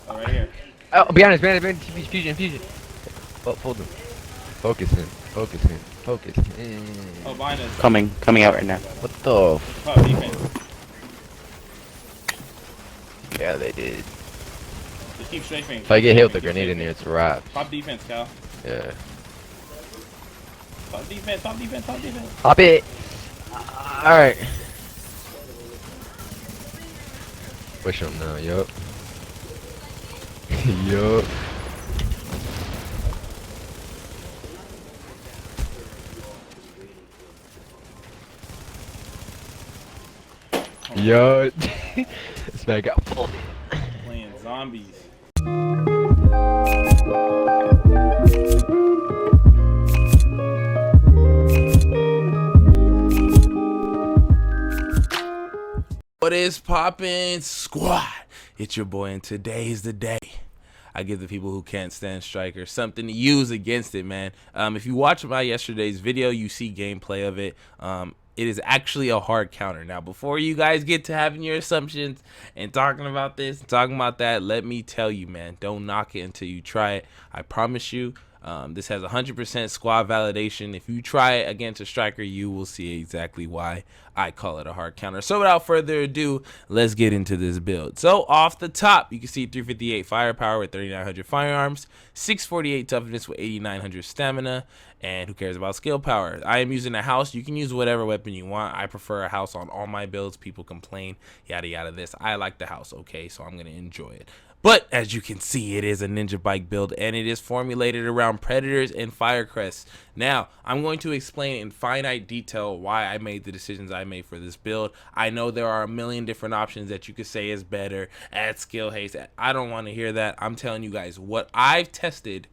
Oh, right here. Oh, be honest, fusion. Oh, hold him. Focus him. Focus him. Focus him. Oh, behind us. Coming out right now. What the? It's pop defense. Yeah, they did. Just keep strafing. If I get hit with a grenade in there, it's a wrap. Pop defense, Cal. Yeah. Pop defense, pop defense, pop defense. Pop it. Alright. Push him now, yup. Yup. Yo. This man got folded. Playing zombies. What is poppin', squad? It's your boy, and today is the day I give the people who can't stand strikers something to use against it, man. If you watch my yesterday's video, you see gameplay of it. It is actually a hard counter. Now, before you guys get to having your assumptions and talking about this, talking about that, let me tell you, man, don't knock it until you try it. I promise you. This has 100% squad validation. If you try it against a striker, you will see exactly why I call it a hard counter. So without further ado, let's get into this build. So off the top, you can see 358 firepower with 3900 firearms, 648 toughness with 8900 stamina, and who cares about skill power? I am using a house. You can use whatever weapon you want. I prefer a house on all my builds. People complain, yada yada this. I like the house, okay? So I'm going to enjoy it. But as you can see, it is a ninja bike build, and it is formulated around predators and firecrests. Now, I'm going to explain in finite detail why I made the decisions I made for this build. I know there are a million different options that you could say is better, add skill haste. I don't want to hear that. I'm telling you guys what I've tested.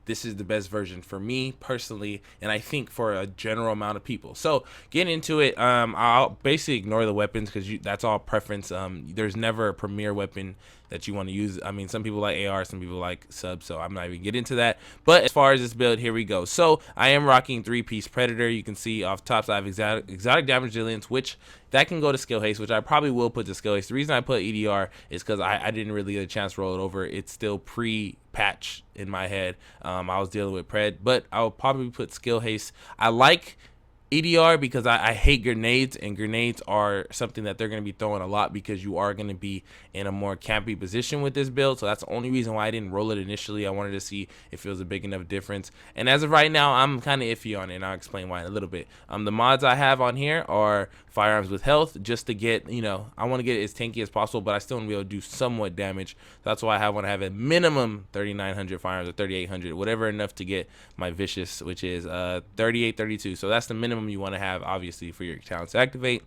This is the best version for me personally, and I think for a general amount of people. So getting into it, I'll basically ignore the weapons because that's all preference. There's never a premier weapon that you want to use. I mean, some people like AR, some people like sub, so I'm not even get into that. But as far as this build, here we go. So I am rocking 3-piece predator. You can see off top, so I have exotic damage resilience, which that can go to skill haste, which I probably will put to skill haste. The reason I put EDR is because I didn't really get a chance to roll it over. It's still pre-patch in my head. I was dealing with pred, but I'll probably put skill haste. I like EDR because I hate grenades, and grenades are something that they're going to be throwing a lot because you are going to be in a more campy position with this build. So that's the only reason why I didn't roll it initially. I wanted to see if it was a big enough difference, and as of right now, I'm kind of iffy on it, and I'll explain why in a little bit. The mods I have on here are firearms with health, just to get, you know, I want to get it as tanky as possible, but I still want to be able to do somewhat damage. That's why I want to have a minimum 3900 firearms or 3800, whatever enough to get my vicious, which is 3832. So that's the minimum you want to have, obviously, for your talents to activate.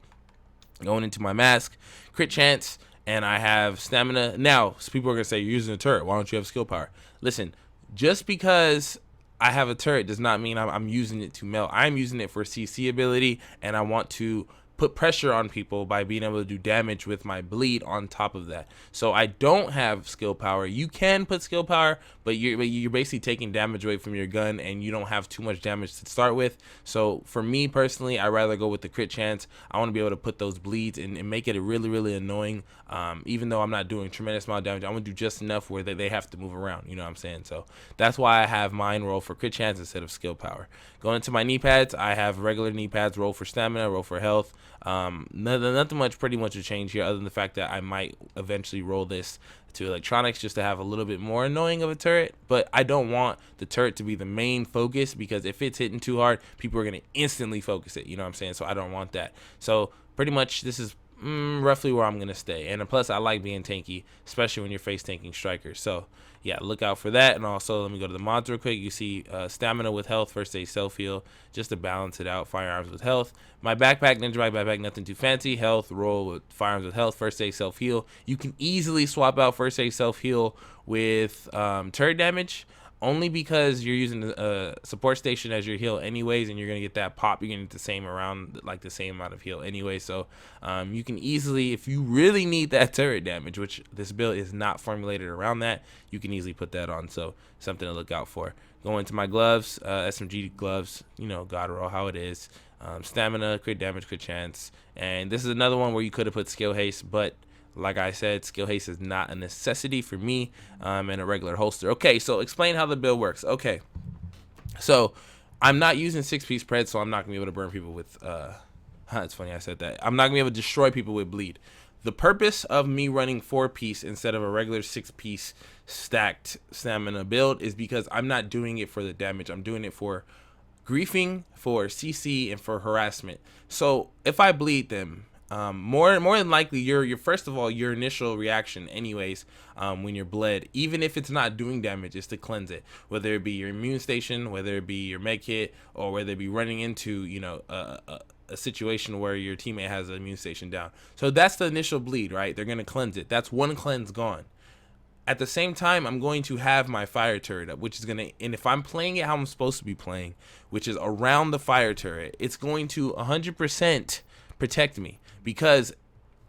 Going into my mask, crit chance, and I have stamina. Now, people are gonna say, you're using a turret, why don't you have skill power? Listen, just because I have a turret does not mean I'm using it to melt. I'm using it for CC ability, and I want to put pressure on people by being able to do damage with my bleed on top of that. So I don't have skill power. You can put skill power, but you're basically taking damage away from your gun, and you don't have too much damage to start with. So for me personally, I'd rather go with the crit chance. I want to be able to put those bleeds and make it a really annoying. Even though I'm not doing tremendous amount of damage, I want to do just enough where they have to move around. You know what I'm saying? So that's why I have mine roll for crit chance instead of skill power. Going into my knee pads, I have regular knee pads, roll for stamina, roll for health. Nothing much pretty much to change here, other than the fact that I might eventually roll this to electronics just to have a little bit more annoying of a turret. But I don't want the turret to be the main focus, because if it's hitting too hard, people are going to instantly focus it. You know what I'm saying? So I don't want that. So pretty much this is roughly where I'm going to stay. And plus, I like being tanky, especially when you're face tanking strikers. So yeah, look out for that. And also, let me go to the mods real quick. You see stamina with health, first aid, self heal, just to balance it out. Firearms with health. My backpack, ninja bike backpack, nothing too fancy. Health, roll with firearms with health, first aid, self heal. You can easily swap out first aid, self heal with turret damage, only because you're using a support station as your heal anyways, and you're gonna get that pop. You're gonna get the same the same amount of heal anyway. So you can easily, if you really need that turret damage, which this build is not formulated around that, you can easily put that on. So something to look out for. Going into my gloves, SMG gloves, you know, God roll how it is. Stamina, crit damage, crit chance, and this is another one where you could have put skill haste, but Like I said, skill haste is not a necessity for me in a regular holster. Okay, so explain how the build works. Okay, so I'm not using 6-piece pred, so I'm not gonna be able to burn people with it's funny I said that. I'm not gonna be able to destroy people with bleed. The purpose of me running 4-piece instead of a regular 6-piece stacked stamina build is because I'm not doing it for the damage. I'm doing it for griefing, for CC, and for harassment. So if I bleed them, more than likely your first of all, your initial reaction anyways, when you're bled, even if it's not doing damage, is to cleanse it, whether it be your immune station, whether it be your med kit, or whether it be running into a situation where your teammate has an immune station down. So that's the initial bleed, right? They're gonna cleanse it. That's one cleanse gone. At the same time, I'm going to have my fire turret up, which is going to, and if I'm playing it how I'm supposed to be playing, which is around the fire turret, it's going to 100% protect me because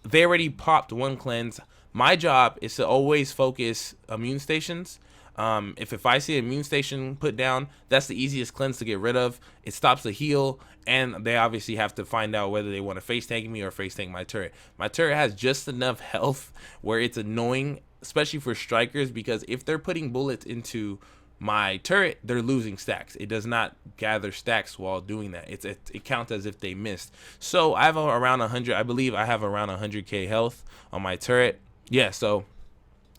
they already popped one cleanse. My job is to always focus immune stations. If I see an immune station put down, that's the easiest cleanse to get rid of. It stops the heal, and they obviously have to find out whether they want to face tank me or face tank my turret. My turret has just enough health where it's annoying, especially for strikers, because if they're putting bullets into my turret, they're losing stacks. It does not gather stacks while doing that. It counts as if they missed. So I have around 100. I believe I have around 100k health on my turret. Yeah, so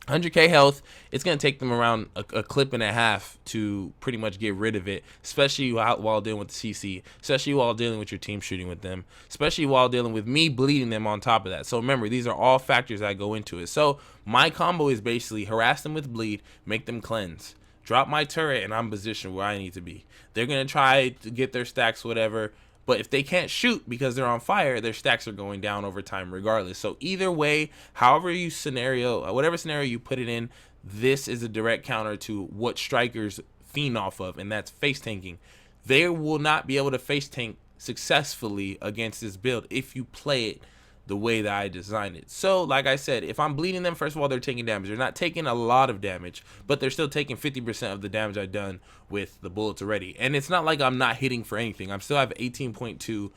100k health. It's gonna take them around a clip and a half to pretty much get rid of it, especially while dealing with the CC, especially while dealing with your team shooting with them, especially while dealing with me bleeding them on top of that. So remember, these are all factors that go into it. So my combo is basically harass them with bleed, make them cleanse, drop my turret, and I'm positioned where I need to be. They're gonna try to get their stacks, whatever. But if they can't shoot because they're on fire, their stacks are going down over time regardless. So either way, however you scenario, whatever scenario you put it in, this is a direct counter to what strikers fiend off of, and that's face tanking. They will not be able to face tank successfully against this build if you play it the way that I designed it. So like I said, if I'm bleeding them, first of all, they're taking damage. They're not taking a lot of damage, but they're still taking 50% of the damage I've done with the bullets already. And it's not like I'm not hitting for anything. I'm still have 18.2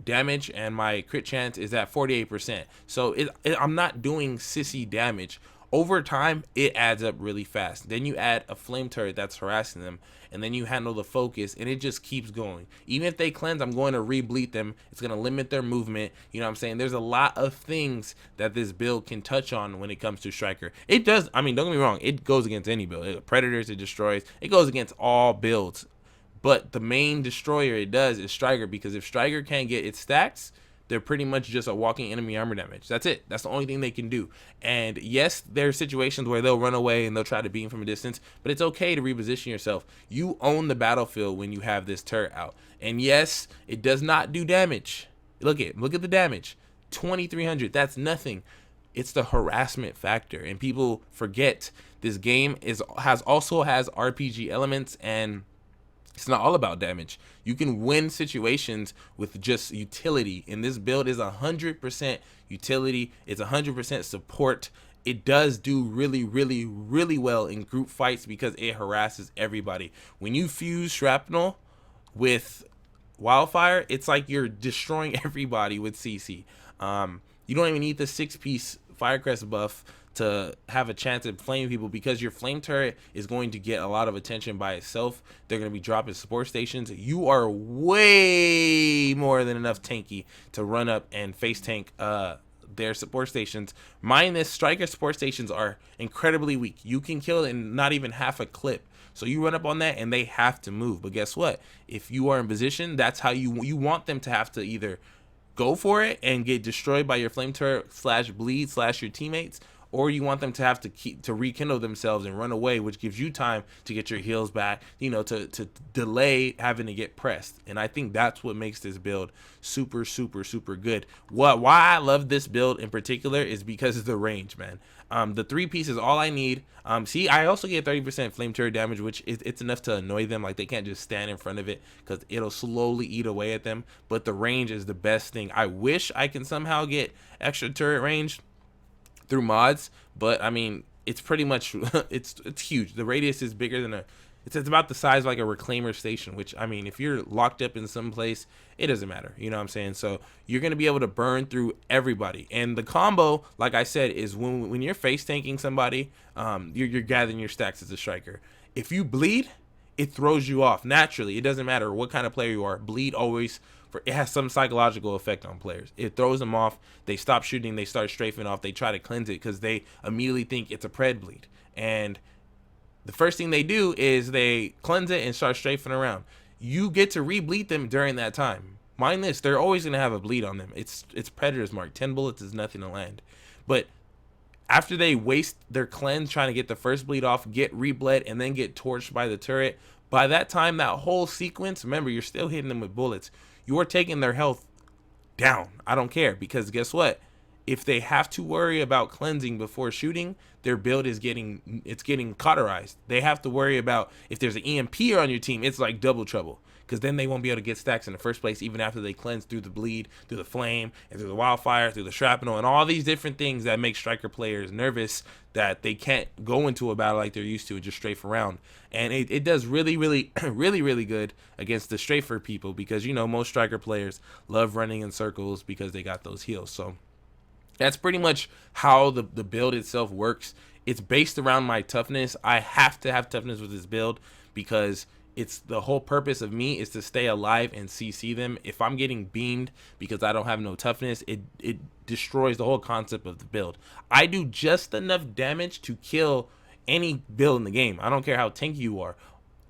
damage, and my crit chance is at 48%. So I'm not doing sissy damage. Over time, it adds up really fast. Then you add a flame turret that's harassing them, and then you handle the focus, and it just keeps going. Even if they cleanse, I'm going to re-bleed them. It's going to limit their movement. You know what I'm saying? There's a lot of things that this build can touch on when it comes to striker. It does, I mean, don't get me wrong, it goes against any build. Predators, it destroys. It goes against all builds. But the main destroyer it does is striker, because if striker can't get its stacks, they're pretty much just a walking enemy armor damage. That's it. That's the only thing they can do. And yes, there are situations where they'll run away and they'll try to beam from a distance, but it's okay to reposition yourself. You own the battlefield when you have this turret out. And yes, it does not do damage. Look at the damage. 2,300. That's nothing. It's the harassment factor, and people forget this game has RPG elements, and it's not all about damage. You can win situations with just utility, and this build is 100% utility. It's 100% support. It does do really, really, really well in group fights because it harasses everybody. When you fuse shrapnel with wildfire, it's like you're destroying everybody with CC. You don't even need the 6-piece Firecrest buff to have a chance at flaming people, because your flame turret is going to get a lot of attention by itself. They're going to be dropping support stations. You are way more than enough tanky to run up and face tank their support stations. Minus striker support stations are incredibly weak. You can kill in not even half a clip. So you run up on that and they have to move. But guess what? If you are in position, that's how you want them to have to either go for it and get destroyed by your flame turret / bleed / your teammates, or you want them to have to rekindle themselves and run away, which gives you time to get your heals back, you know, to delay having to get pressed. And I think that's what makes this build super, super, super good. Why I love this build in particular is because of the range, man. The 3-piece is all I need. See, I also get 30% flame turret damage, which it's enough to annoy them. Like, they can't just stand in front of it because it'll slowly eat away at them. But the range is the best thing. I wish I can somehow get extra turret range through mods, but I mean, it's pretty much it's huge. The radius is bigger than It's about the size of like a reclaimer station, which, I mean, if you're locked up in some place, it doesn't matter. You know what I'm saying? So you're going to be able to burn through everybody. And the combo, like I said, is when you're face tanking somebody, you're gathering your stacks as a striker. If you bleed, it throws you off naturally. It doesn't matter what kind of player you are. Bleed always, it has some psychological effect on players. It throws them off. They stop shooting. They start strafing off. They try to cleanse it because they immediately think it's a pred bleed. And the first thing they do is they cleanse it and start strafing around. You get to re-bleed them during that time. Mind this, they're always going to have a bleed on them. It's Predator's mark. 10 bullets is nothing to land. But after they waste their cleanse trying to get the first bleed off, get re-bled, and then get torched by the turret, by that time, that whole sequence, remember, you're still hitting them with bullets. You are taking their health down. I don't care, because guess what? If they have to worry about cleansing before shooting, their build is getting cauterized. They have to worry about if there's an EMP on your team, it's like double trouble, because then they won't be able to get stacks in the first place, even after they cleanse through the bleed, through the flame, and through the wildfire, through the shrapnel, and all these different things that make striker players nervous that they can't go into a battle like they're used to and just strafe around. And it does really, really, really good against the strafer people, because, you know, most striker players love running in circles because they got those heals. So that's pretty much how the build itself works. It's based around my toughness. I have to have toughness with this build because it's the whole purpose of me is to stay alive and CC them. If I'm getting beamed because I don't have no toughness, it destroys the whole concept of the build. I do just enough damage to kill any build in the game. I don't care how tanky you are.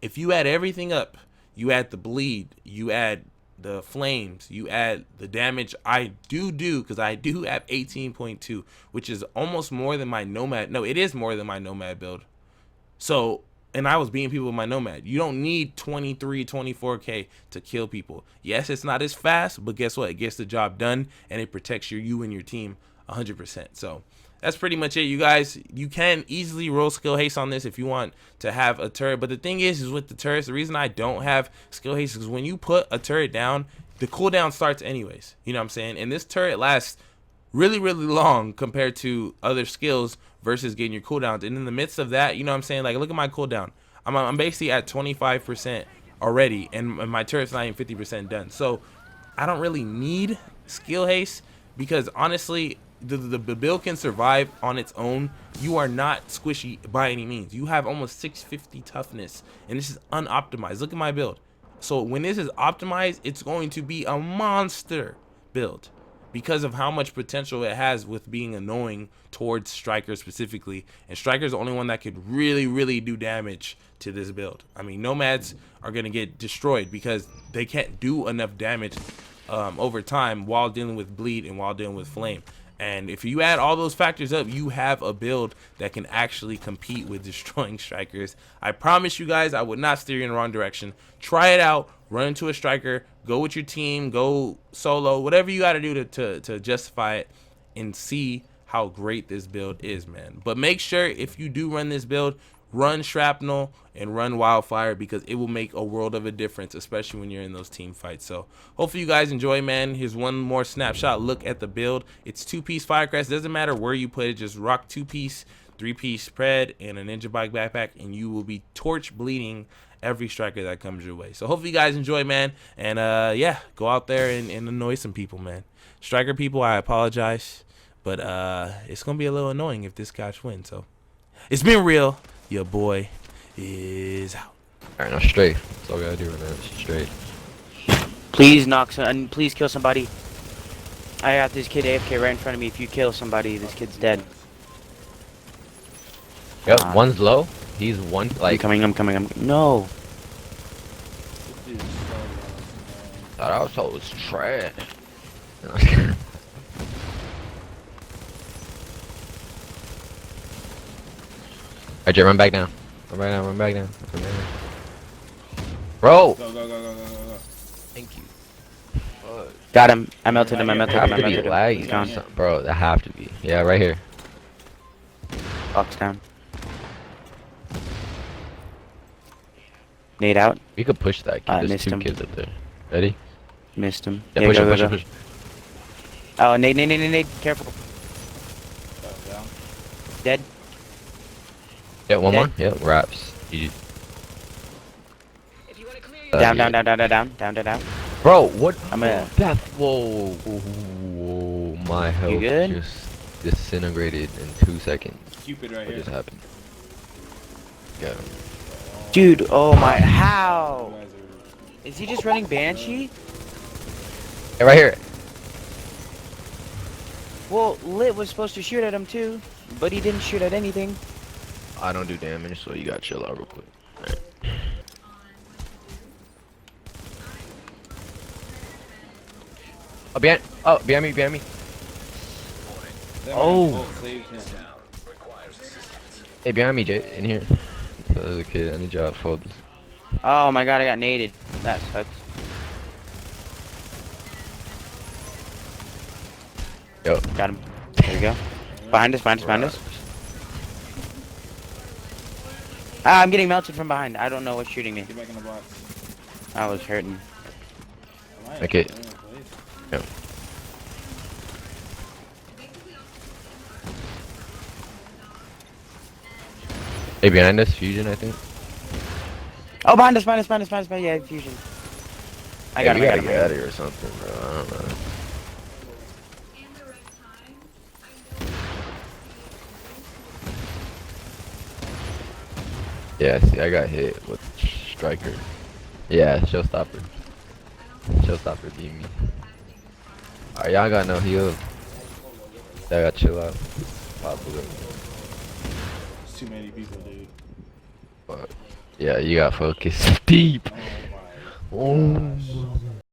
If you add everything up, you add the bleed, you add the flames, you add the damage I do because I do have 18.2, which is almost more than my Nomad. No, it is more than my Nomad build. So, and I was beating people with my Nomad. You don't need 23, 24k to kill people. Yes, it's not as fast, but guess what? It gets the job done, and it protects you and your team 100%. So that's pretty much it, you guys. You can easily roll skill haste on this if you want to have a turret. But the thing is with the turrets, the reason I don't have skill haste is when you put a turret down, the cooldown starts anyways. You know what I'm saying? And this turret lasts really, really long compared to other skills versus getting your cooldowns. And in the midst of that, you know what I'm saying? Like, look at my cooldown. I'm basically at 25% already, and my turret's not even 50% done. So I don't really need skill haste because honestly, the build can survive on its own. You are not squishy by any means. You have almost 650 toughness, and this is unoptimized. Look at my build. So when this is optimized, it's going to be a monster build because of how much potential it has with being annoying towards strikers specifically. And striker's the only one that could really do damage to this build. I mean, nomads are going to get destroyed because they can't do enough damage over time while dealing with bleed and while dealing with flame. And if you add all those factors up, you have a build that can actually compete with destroying strikers. I promise you guys, I would not steer you in the wrong direction. Try it out, run into a striker, go with your team, go solo, whatever you got to do to justify it, and see how great this build is, man. But make sure if you do run this build, run shrapnel and run wildfire, because it will make a world of a difference, especially when you're in those team fights. So hopefully you guys enjoy, man. Here's one more snapshot look at the build. It's 2-piece firecrest. Doesn't matter where you put it, just rock 2-piece, 3-piece pred and a ninja bike backpack, and you will be torch bleeding every striker that comes your way. So hopefully you guys enjoy, man. And yeah, go out there and annoy some people, man. Striker people, I apologize, but it's gonna be a little annoying if this catch wins. So it's been real. Your boy is out. Alright, now straight. That's all we gotta do right now. Straight. Please knock some, please kill somebody. I got this kid AFK right in front of me. If you kill somebody, this kid's dead. Yep, one's low. He's one, like... I'm coming. No. Thought I was told it was trash. Alright, Jay, run back down. Run back down. Bro! Go. Thank you. Got him. I melted him. Have to be laggy. He's gone. Bro, that have to be. Yeah, right here. Box down. Nade out. We could push that kid. There's missed two him. kids up there. Ready? Missed him. Yeah, Yeah, push go, him. Oh, nade. Careful. Down. Dead. Yeah, one Dead. more. Yeah, wraps. GG. Down, down, down, down, down, down, down, down, down. Bro, what? I'm a. That, whoa, whoa, my health good? just disintegrated in 2 seconds. Cupid right What here. just happened? Got him. Dude, oh my. How? You guys are- Is he just running Banshee? Hey, right here. Well, Lit was supposed to shoot at him too, but he didn't shoot at anything. I don't do damage, so you gotta chill out real quick. Alright. Oh, behind me, behind me. They Oh. both saved him. Hey, behind me, Jay, in here. So there's a kid, I need y'all to fold this. Oh my god, I got naded. That sucks. Yo. Got him. There we go. Behind us, behind us, behind us. Ah, I'm getting melted from behind. I don't know what's shooting me. Get back in the box. I was hurting. Alright, Okay. yeah, Yo. Hey, behind us, Fusion, I think. Oh, behind us, behind us, behind us, behind us, behind us. Yeah, fusion. I got him, We I got gotta him. get out of here or something, bro. I don't know. Yeah, see, I got hit with Striker. Yeah, Showstopper. Showstopper beat me. Alright, y'all got no heal. Y'all gotta chill out. Possibly. There's too many people, dude. But, yeah, you got focus deep. Oh my Oh. gosh.